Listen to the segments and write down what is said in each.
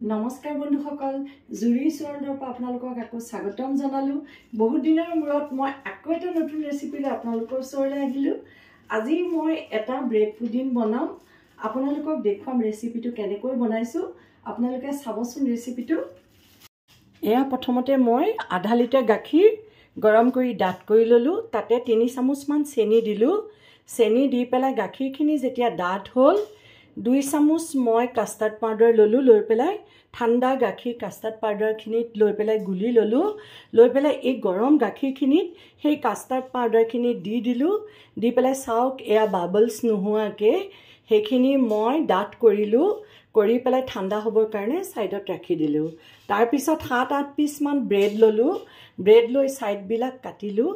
নমস্কাৰ বন্ধুসকল জুৰি চৰণৰ পৰা আপোনালোকক আকৌ স্বাগতম জনালো বহুত দিনৰ মূৰত মই আকৌ এটা নতুন ৰেচিপি লৈ আপোনালোকৰ ওচৰলৈ আহিলো আজি মই এটা ব্ৰেড পুডিং বনাম আপোনালোকক দেখুৱাম ৰেচিপিটো কেনেকৈ বনাইছো আপোনালোকে চাবচোন ৰেচিপিটো এয়া প্ৰথমতে মই আধা লিটাৰ গাখীৰ গৰম কৰি ডাঠ কৰি ললো তাতে 3 চামুচ মান চেনি দিলো চেনি দি পেলাই গাখীৰখিনি যেতিয়া ডাঠ হ'ল 2 চামুচ মই কাস্টাৰ্ড পাউডাৰ ললো লৈ পেলাই ঠাণ্ডা গাখীৰ কাস্টাৰ্ড পাউডাৰ খিনিত লৈ পেলাই গুলি ললো লৈ পেলাই এই গৰম গাখীৰখিনিত সেই কাস্টাৰ্ড পাউডাৰ খিনি দি দিলো দি পেলাই চাওক এয়া বাবলছ নোহোৱাকে হেখিনি মই ডাঠ কৰিলো কৰি পেলাই ঠাণ্ডা হ'বৰ কাৰণে সাইডত ৰাখি দিলো তাৰ পিছত 7-8 পিস মান ব্ৰেড ললো ব্ৰেড লৈ সাইড বিলাক কাটিলো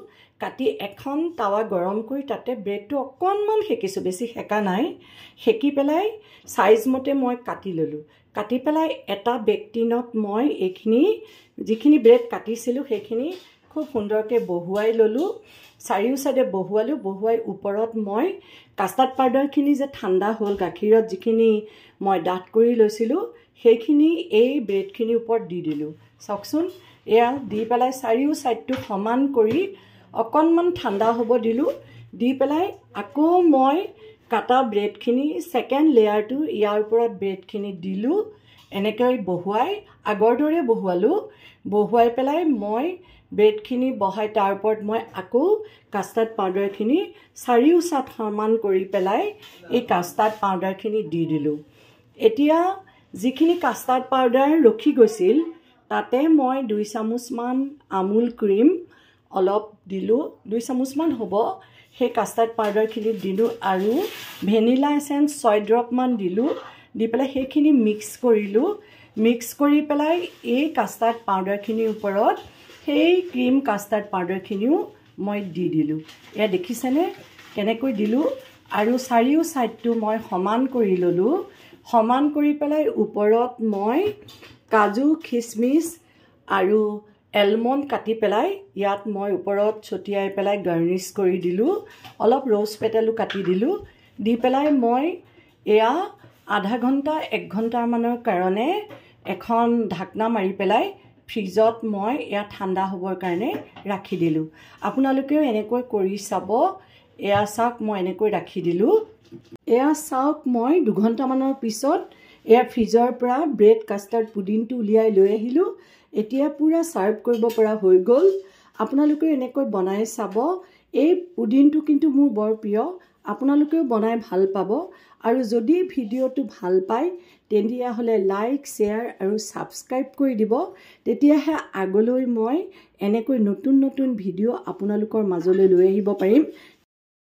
কাটি এখন তাৱা গৰম কৰি তাতে ব্ৰেডটো অকনমান হেকিছো বেছি হেকা নাই হেকি পেলাই সাইজ মতে মই কাটি ললো কাটি পেলাই এটা বেকটিনত মই এখিনি যিখিনি ব্ৰেড কাটিছিলো হেখিনি খুব সুন্দৰকে বহুৱাই ললো চাৰিও সাইডে বহুৱালো বহুৱাই ওপৰত মই কাস্টাৰ্ড পাউডাৰ খিনি যে ঠাণ্ডা হ'ল গাখীৰত যিখিনি মই ডাঠ কৰি লৈছিলো হেখিনি এই ব্ৰেড খিনি ওপৰত দি দিলো চাওকচোন এয়া দি পেলাই চাৰিও সাইডটো সমান কৰি অকনমান ঠাণ্ডা হ'ব দিলো দি পেলাই আকৌ মই কাটা ব্ৰেড খিনি সেকেন্ড লেয়াৰটো ইয়াৰ ওপৰত ব্ৰেড খিনি দিলো এনেকৈ বহুৱাই আগৰ দৰে বহুৱালো বহুৱাই পেলাই মই ব্ৰেড খিনি বহাই তাৰ ওপৰত মই আকৌ কাস্টাৰ্ড পাউডাৰ খিনি চাৰিও সাত সমান কৰি পেলাই এই কাস্টাৰ্ড পাউডাৰ খিনি দি দিলো এতিয়া যিখিনি কাস্টাৰ্ড পাউডাৰ ৰখি গৈছিল তাতে মই 2 চামুচ মান আমুল ক্ৰীম অলপ দিলো 2 চামুচ মান হ'ব হে কাস্টাৰ্ড পাউডাৰ খিনি দিলো আৰু ভেনিলা এসেন্স 6 ড্ৰপ মান দিলো দি পেলাই হেখিনি মিক্স কৰিলো মিক্স কৰি পেলাই এই কাস্টাৰ্ড পাউডাৰ খিনি ওপৰত হেই ক্ৰীম কাস্টাৰ্ড পাউডাৰ খিনিও মই দি দিলো এয়া দেখিছেনে কেনেকৈ দিলো আৰু চাৰিও সাইডটো মই সমান কৰি ললো সমান কৰি পেলাই ওপৰত মই কাজু খিচমিচ আৰু এলমন্ড কাটি পেলাই ইয়াত মই ওপৰত ছটিয়াই পেলাই গাৰ্নিশ কৰি দিলো অলপ ৰ'জ পেটেলো কাটি দিলো দি পেলাই মই এয়া আধা ঘণ্টা 1 ঘণ্টা মানৰ কাৰণে এখন ঢাকনা মাৰি পেলাই ফ্ৰিজত মই এয়া ঠাণ্ডা হ'বৰ কাৰণে ৰাখি দিলো আপোনালোকেও এনেকৈ কৰি চাব এয়া চাওক মই এনেকৈ ৰাখি দিলো এয়া চাওক মই 2 ঘণ্টা মানৰ পিছত এয়া ফ্ৰিজৰ পৰা ব্ৰেড কাস্টাৰ্ড পুডিংটো উলিয়াই লৈ আহিলো এতিয়া পুৰা সাৰ্ভ কৰিব পৰা হৈ গ'ল আপোনালোকে এনেকৈ বনাই চাব এই পুডিংটো কিন্তু মোৰ বৰ প্ৰিয় আপোনালোকেও বনাই ভাল পাব আৰু যদি ভিডিওটো ভাল পায় তেন্তিয়া হলে লাইক শেয়াৰ আৰু সাবস্ক্ৰাইব কৰি দিব তেতিয়াহে আগলৈ মই এনেকৈ নতুন নতুন ভিডিও আপোনালোকৰ মাজলৈ লৈ আহিব পাৰিম